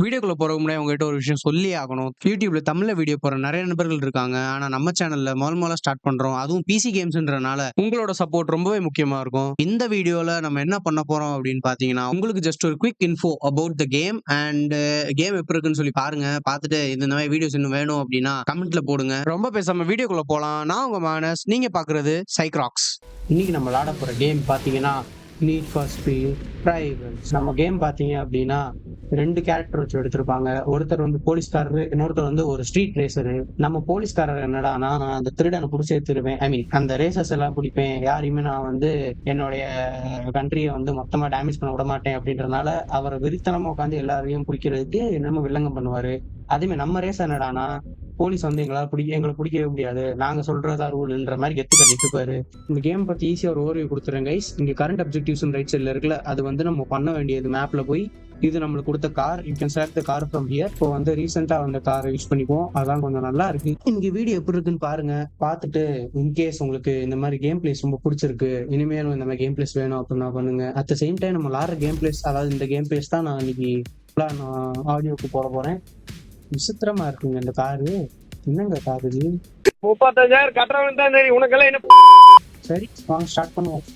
வீடியோக்குள்ள போறதுக்கு முன்னாடி உங்ககிட்ட ஒரு விஷயம் சொல்லி ஆகணும். யூடியூப்ல தமிழ்ல வீடியோ போற நிறைய நண்பர்கள் இருக்காங்க. ஆனா நம்ம சேனல்ல முதல்ல ஸ்டார்ட் பண்றோம். அதுவும் பிசி கேம்ஸ்ன்றனால உங்களோட சப்போர்ட் ரொம்பவே முக்கியமா இருக்கும். இந்த வீடியோல நம்ம என்ன பண்ண போறோம் அப்படின்னு பாத்தீங்கன்னா, உங்களுக்கு ஜஸ்ட் ஒரு quick info about the game and game எப்படி இருக்குன்னு சொல்லி பாருங்க. பார்த்துட்டு இந்த மாதிரி வீடியோஸ் இன்னும் வேணும் அப்படின்னா கமெண்ட்ல போடுங்க. ரொம்ப பேசாம வீடியோக்குள்ள போலாம். நான் உங்க மானஸ், நீங்க பாக்குறது சைக்ராக்ஸ். இன்னைக்கு நம்ம விளையாட போற கேம் பாத்தீங்கன்னா நீட் ஃபார் ஸ்பீட் ரைவல்ஸ். நம்ம கேம் பாத்தீங்க அப்படின்னா 2 கேரக்டர் வச்சு எடுத்திருப்பாங்க. ஒருத்தர் வந்து போலீஸ்காரரு, இன்னொருத்தர் வந்து ஒரு ஸ்ட்ரீட் ரேசரு. நம்ம போலீஸ்காரர் என்னடானா, நான் அந்த திருடனை புடிச்சு எடுத்துருவேன். ஐ மீன் அந்த ரேசர்ஸ் எல்லாம் பிடிப்பேன். யாரையுமே நான் வந்து என்னுடைய கண்ட்ரியை வந்து மொத்தமா டேமேஜ் பண்ண விட மாட்டேன் அப்படின்றதுனால அவரை வெறித்தனமா உட்காந்து எல்லாரையும் பிடிக்கிறதுக்கு நம்ம வில்லங்கம் பண்ணுவாரு. அதே மாதிரி நம்ம ரேசர் என்னடானா, போலீஸ் வந்து எங்களை பிடிக்கவே முடியாது, நாங்க சொல்றதா ரூல்ன்ற மாதிரி கெத்து கட்டிட்டு இருப்பாரு. இந்த கேம் பத்தி ஈஸியா ஒரு ஓவர்வியூ கொடுத்துறேன் கைஸ். இங்க கரண்ட் அப்ஜெக்டிவ்ஸ் ரைட் சைட்ல இருக்குல்ல, அது வந்து நம்ம பண்ண வேண்டியது மேப்ல போய் இது நம்மளுக்கு கொடுத்த car, you can select the car from here. இப்போ வந்து ரீசெண்டா வந்த காரை யூஸ் பண்ணிக்குவோம். அதான் கொஞ்சம் நல்லா இருக்கு. இன்னைக்கு வீடியோ எப்படி இருக்குன்னு பாருங்க. பார்த்துட்டு இன்கேஸ் உங்களுக்கு இந்த மாதிரி கேம் பிளேஸ் ரொம்ப பிடிச்சிருக்கு, இனிமேலும் இந்த மாதிரி கேம் பிளேஸ் வேணும் அப்படின்னா பண்ணுங்க. அட் த சேம் டைம் நம்ம விளாடுற கேம் பிளேஸ், அதாவது இந்த கேம் பிளேஸ் தான் நான் இன்னைக்கு ஆடியோக்கு போறேன். விசித்திரமா இருக்குங்க இந்த காரு. என்னங்க கார் இது? 35,000 கட்டுறவன் தான் சரி, உனக்கெல்லாம் என்ன? சரி வாங்க ஸ்டார்ட் பண்ணுவோம்.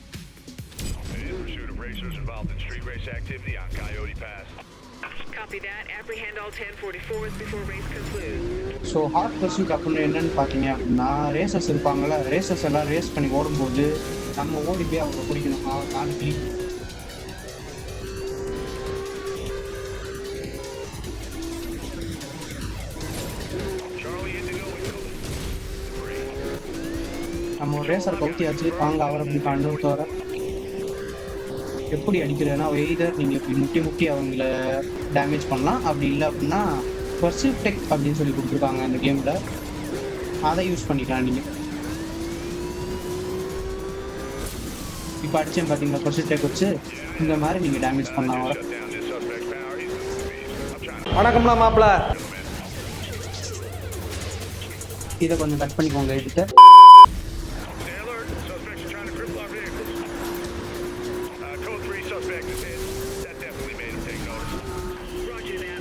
ஸோ ஹாட் பர்சூட் அப்படின்னு என்னன்னு பார்த்தீங்க அப்படின்னா, ரேசர்ஸ் இருப்பாங்கல்ல, ரேசர்ஸ் எல்லாம் ரேஸ் பண்ணி ஓடும்போது நம்ம ஓடி போய் அவங்க பிடிக்கணும். நாளைக்கு நம்ம ஒரு ரேசர் கவுத்தியாச்சு. வாங்க அவரை அப்படி கண்டு வர எப்படி அடிக்கிறதுனா, எய்தர் நீங்கள் இப்படி முட்டி அவங்கள டேமேஜ் பண்ணலாம், அப்படி இல்லை அப்படின்னா பர்சூட் டெக் அப்படின்னு சொல்லி கொடுத்துருக்காங்க அந்த கேமில், அதை யூஸ் பண்ணிக்கலாம் நீங்கள். இப்போ அடிச்சேன் பார்த்தீங்களா, பர்சூட் டெக் வச்சு இந்த மாதிரி நீங்கள் டேமேஜ் பண்ணலாம் அவரை. வணக்கம்லாம் மாப்பிள்ள. இதை கொஞ்சம் கட் பண்ணிக்கோங்க எடுத்து.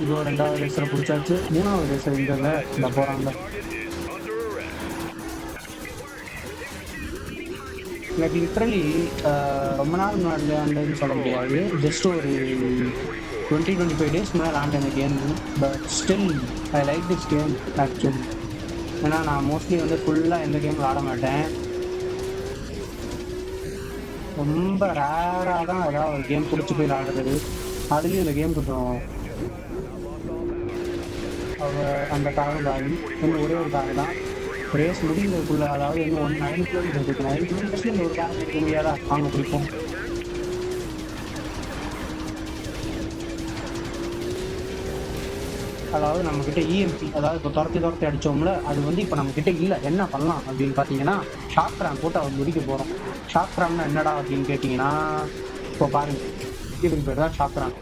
இப்போ 2வது ரேசரை பிடிச்சாச்சு. 3வது ரேசர் இந்த போகிறாங்க. எனக்கு லிட்ரலி ரொம்ப நாள் முன்னாடி ஆண்டதுன்னு சொல்ல முடியாது. ஜஸ்ட் ஒரு 20-25 டேஸ் மேலே ஆண்ட இந்த game. But still I like this game actually. ஏன்னா நான் மோஸ்ட்லி வந்து ஃபுல்லாக எந்த கேம் ஆட மாட்டேன். ரொம்ப ரேராக தான் ஏதாவது ஒரு கேம் பிடிச்சி போய் ஆடுறது. அதுலேயும் இந்த கேம் கொஞ்சம் அந்த காரம் தான். இன்னும் ஒரே ஒரு காரம் தான் ரேஸ் முடிந்ததுக்குள்ள, அதாவது இன்னும் 9 கிலோமீட்டர் இருக்கு. 9 கிலோமீட்டர்ஸ்ல இந்த ஒரு காரம் இருக்க முடியாதா? வாங்க பிடிப்போம். அதாவது நம்மக்கிட்ட இஎம்சி, அதாவது இப்போ துரத்தி அடித்தோம்ல, அது வந்து இப்போ நம்மக்கிட்ட இல்லை. என்ன பண்ணலாம் அப்படின்னு பார்த்தீங்கன்னா, ஷாக் ரேம் போட்டு அவர் முடிக்க போகிறோம். ஷாக் ரேம்னா என்னடா அப்படின்னு கேட்டிங்கன்னா, இப்போ பாருங்கள், இதுக்கு பேர் தான் ஷாக் ரேம்.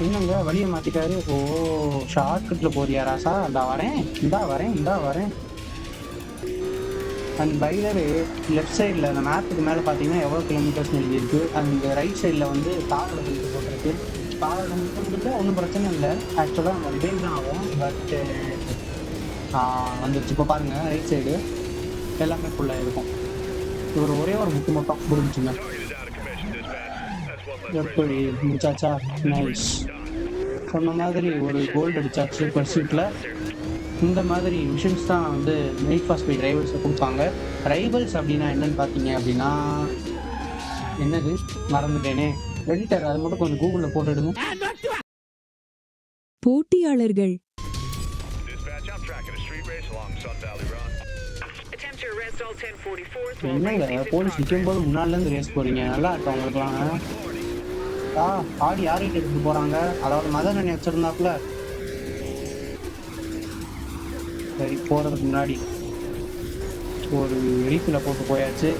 என்னங்க வழியை மாற்றிட்டாரு. ஓ, ஷார்ட்கட்டில் போறியா ராசா? இந்தா வரேன். அண்ட் பைலரு லெஃப்ட் சைடில் அந்த மேப்புக்கு மேலே பார்த்தீங்கன்னா எவ்வளோ கிலோமீட்டர்ஸ் எழுதியிருக்கு. அந்த ரைட் சைடில் வந்து காரோட பில்ட்டு போட்டிருக்கு. காரோட பில்ட்டு ஒன்றும் பிரச்சனை இல்லை. ஆக்சுவலாக நம்ம ரிடைல் தான் ஆகும். பட் வந்துச்சு. இப்போ பாருங்கள், ரைட் சைடு எல்லாமே ஃபுல்லாக இருக்கும். ஒரே ஒரு புக்கு மட்டும் முடிஞ்சுங்க. எப்படி முடிச்சாச்சா? நைஸ். சொன்ன மாதிரி ஒரு கோல்டு அடிச்சாச்சு பர்சூட்டில். இந்த மாதிரி மிஷன்ஸ் தான் வந்து நீட் ஃபார் ஸ்பீட் ரைவல்ஸை கொடுப்பாங்க. ரைவல்ஸ் அப்படின்னா என்னன்னு பார்த்தீங்க அப்படின்னா, என்னது மறந்துட்டேனே, எடிட்டர் அது மட்டும் கொஞ்சம் கூகுளில் போட்டுடுங்க. போட்டியாளர்கள் என்னங்க போலீஸ் நிற்கும் போது முன்னாடிலேருந்து ரேஸ் போறீங்க? நல்லா இருக்கும் அவங்களுக்குலாம். ஆடி யார்கிட்ட எடுத்துட்டு போறாங்க? அதாவது மதன் அண்ணி வச்சிருந்தாப்புல. சரி, போறதுக்கு முன்னாடி ஒரு ரீஃபில் போட்டு போயாச்சு.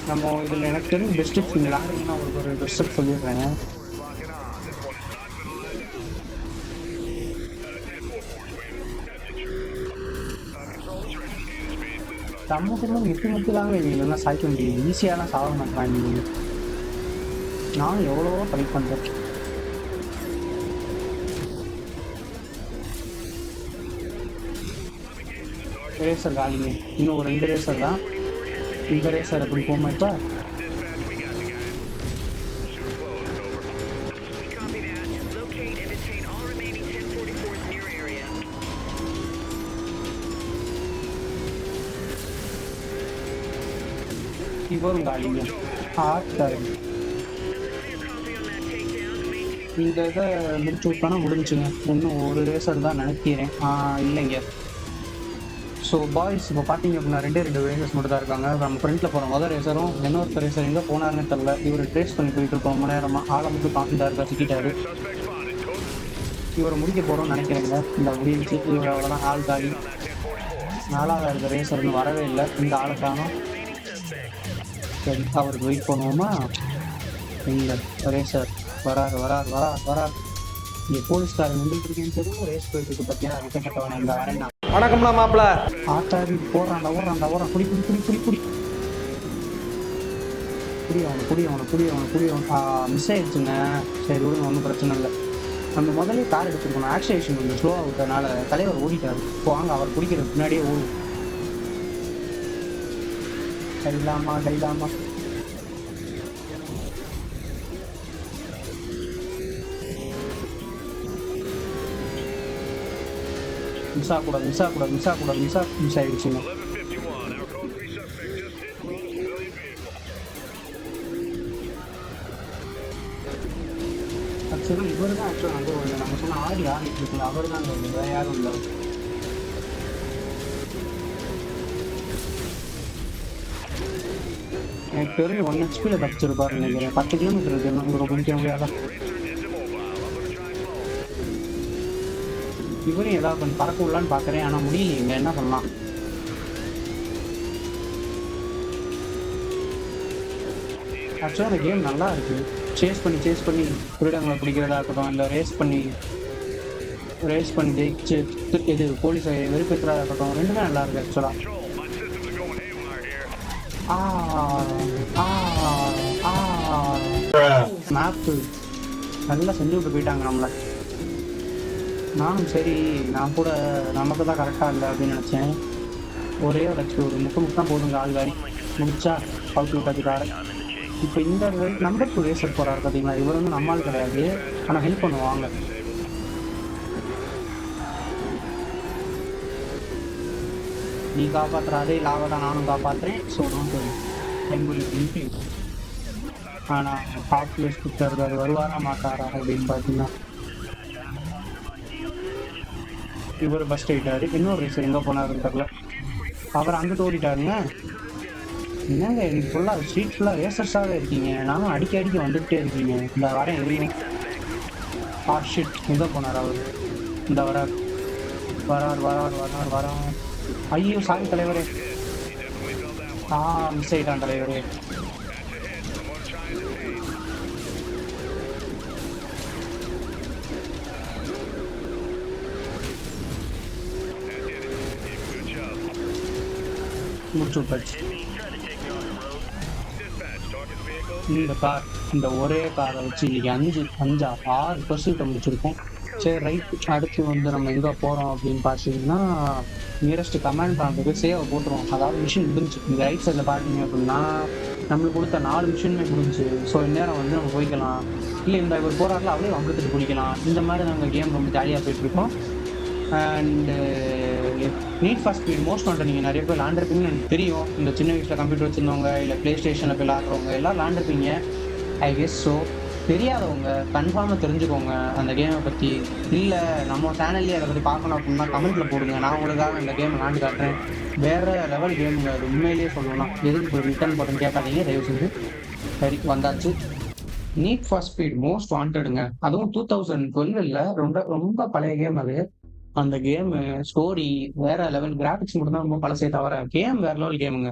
நம்ம இதில் எனக்கு தெரிஞ்ச பெஸ்ட் டிப்ஸ் நீங்கள் விளாடுறீங்கன்னா உங்களுக்கு ஒரு பெஸ்ட் டிப்ஸ் சொல்லிடுறேன். தம்மு தும்மு முட்டு முட்டு தாங்க இவங்களெல்லாம் சாய்க்க முடியும். ஈஸியாலாம் சாக மாட்டாங்க இவங்க. நானும் எவ்வளவோ ட்ரை பண்றேன். ரேசர் காலிங்க. இன்னும் ஒரு 2 ரேசர் தான். இந்த ரேசர் அப்படி போமா இப்ப? இவரும் காலிங்க. ஆத்தாரு. இந்த இதை முடிச்சு விட்டானா முடிஞ்சுங்க. இன்னும் ஒரு ரேசர் தான் நினைக்கிறேன். இல்லைங்க. ஸோ பாய்ஸ் இப்போ பார்த்தீங்க அப்படின்னா 2 ரேசர்ஸ் மட்டும் தான் இருக்காங்க. நம்ம ஃப்ரெண்டில் போகிற முதல் ரேசரும் இன்னொரு ரேசர் எங்கே போனாருன்னு தெரியல. இவர் ட்ரேஸ் பண்ணி போயிட்டு இருக்கோம் ரொம்ப நேரமாக. ஆளை மட்டும் கான்ஃபிடா இருக்கா, சிக்கிட்டாரு. இவரை முடிக்க போகிறோம்னு நினைக்கிறேங்க. இந்த முடிஞ்சு இவர் அவ்வளோதான், ஆள் காலி. 4வது இருக்க ரேசர்னு வரவே இல்லை. இந்த ஆளை காணோம். சரி, அவருக்கு வெயிட் பண்ணுவோமா? இந்த ரேசர் வரார். இங்கே போலீஸ்காரன் வந்துட்டு இருக்கேன்னு தெரியும். ரேஸ் போயிட்டு இருக்கு பற்றியா விட்டப்பட்டவன் இந்த வரேன். வணக்கம்ண்ணா மாப்பிள்ள. ஆத்தாடி போடுறான்டா, ஓடுறான். குடி மிஸ் ஆயிடுச்சுங்க. சரி விடுங்க, ஒன்றும் பிரச்சனை இல்லை. நம்ம முதல்ல கார் எடுத்துருக்கணும். ஆக்சிலேஷன் கொஞ்சம் ஸ்லோவாக விட்டதுனால தலைவர் ஓடிட்டாரு. வாங்க அவர் குடிக்கிறதுக்கு முன்னாடியே ஓடும். கைலாமா மிஸ் ஆயிடுச்சுங்க. ஆக்சுவலி இவர் தான் வந்து நம்ம சொன்ன ஆடிட்டு இருக்குல்ல, அவர் தான் வேற யாரும் இல்லை. எனக்கு தெரிஞ்சு 1 HP தப்பிச்சிருப்பாரு நினைக்கிறேன். 10 கிலோமீட்டர் இருக்கு. உங்களுக்கு குடிக்க முடியாதா? இவரையும் ஏதாவது கொஞ்சம் பறக்க விடலான்னு பார்க்குறேன். ஆனால் முடியலைங்க. என்ன பண்ணலாம்? ஆக்சுவலாக அந்த கேம் நல்லா இருக்கு. சேஸ் பண்ணி திருடங்களை பிடிக்கிறதா இருக்கட்டும், இல்லை ரேஸ் பண்ணி ஜெயிச்சு இது போலீஸை வெறுப்பேற்றுறதா இருக்கட்டும், ரெண்டுமே நல்லா இருக்கு ஆக்சுவலாக. மேப்பு நல்லா செஞ்சு விட்டு போயிட்டாங்க நம்மளை. நானும் சரி, நான் கூட நமக்கு தான் கரெக்டாக இல்லை அப்படின்னு நினச்சேன். ஒரே ஒரு முக்கு தான் போதுங்க. ஆள் காரி முடிச்சா அவுட் விட்டாச்சுக்காரு. இப்போ இந்த நம்பர் 2 ரேசர் போகிறாரு பார்த்தீங்களா, இவர் வந்து நம்மால் கிடையாது, ஆனால் ஹெல்ப் பண்ணுவாங்க. நீ காப்பாற்றுற அதே லாவை தான் நானும் காப்பாற்றுறேன். ஸோ எங்களுக்கு ஆனால் ஹாஃப் பிளேஸ் கொடுத்துருது. அது வருவாரா மாட்டாரா அப்படின்னு பார்த்தீங்கன்னா, இவர் ஃபஸ்ட் ஆகிட்டாரு. இன்னொரு ரேசர் எங்கே போனாருன்னு தெரியல. அவர் அங்கிட்டு ஓடிட்டாருங்க. என்னங்க எனக்கு ஃபுல்லாக ஸ்ட்ரீட் ஃபுல்லாக ரேசர்ஸாகவே இருக்கீங்க. நானும் அடிக்க வந்துகிட்டே இருக்கீங்க. இந்த வரேன் எதுவுமே. ஷிட், எங்கே போனார் அவர்? இந்த வரார். ஐயோ சாரி தலைவரே. மிஸ் ஆகிட்டான் தலைவரே. முடிச்சு விட்டாச்சு. இந்த ஒரே காரை வச்சு இன்னைக்கு 6% முடிச்சிருக்கோம். சரி ரைட், அடுத்து வந்து நம்ம எங்கே போகிறோம் அப்படின்னு பார்த்தீங்கன்னா, நியரஸ்ட் கமாண்ட் பண்ணுறதுக்கு சேவை போட்டுருவோம். அதாவது மிஷின் முடிஞ்சு. இந்த ரைட் சைடில் பார்த்தீங்க அப்படின்னா நம்மளுக்கு கொடுத்த 4 மிஷினுமே முடிஞ்சு. ஸோ இந்நேரம் வந்து நம்ம போய்க்கலாம். இல்லை இந்த இவர் போகிறாரில் அவரே வந்துட்டு குடிக்கலாம். இந்த மாதிரி நாங்கள் கேம் ரொம்ப ஜாலியாக போயிட்டுருக்கோம். And NEET for Speed most wanted நீங்கள் நிறைய பேர் விளாண்டுருப்பீங்கன்னு எனக்கு தெரியும். இந்த சின்ன வயசில் கம்ப்யூட்டர் வச்சுருந்தவங்க, இல்லை ப்ளே ஸ்டேஷனில் போய் விளாட்றவங்க எல்லாம் விளாண்டுருப்பீங்க ஐ கெஸ். ஸோ தெரியாதவங்க கன்ஃபார்மாக தெரிஞ்சுக்கோங்க அந்த கேமை பற்றி. இல்லை நம்ம சேனல்லே அதை பற்றி பார்க்கணும் அப்படின்னா கமெண்ட்டில் போடுங்க. நான் உங்களுக்காக இந்த கேம் விளாண்டு காட்டுறேன். வேறு லெவல் கேமுங்க அது. உண்மையிலேயே சொல்லணும்னா எதுக்கு இப்போ ரிட்டர்ன் போட்டுன்னு கேட்காதீங்க தயவு செஞ்சு. சரி வந்தாச்சு. நீட் ஃபார் ஸ்பீட் மோஸ்ட் வாண்டடுங்க. அதுவும் 2012 ரொம்ப பழைய கேம் அது. அந்த கேமு ஸ்டோரி வேற லெவல், கிராஃபிக்ஸ் மட்டும் தான் ரொம்ப பழசே தவிர கேம் வேற லெவல் கேமுங்க.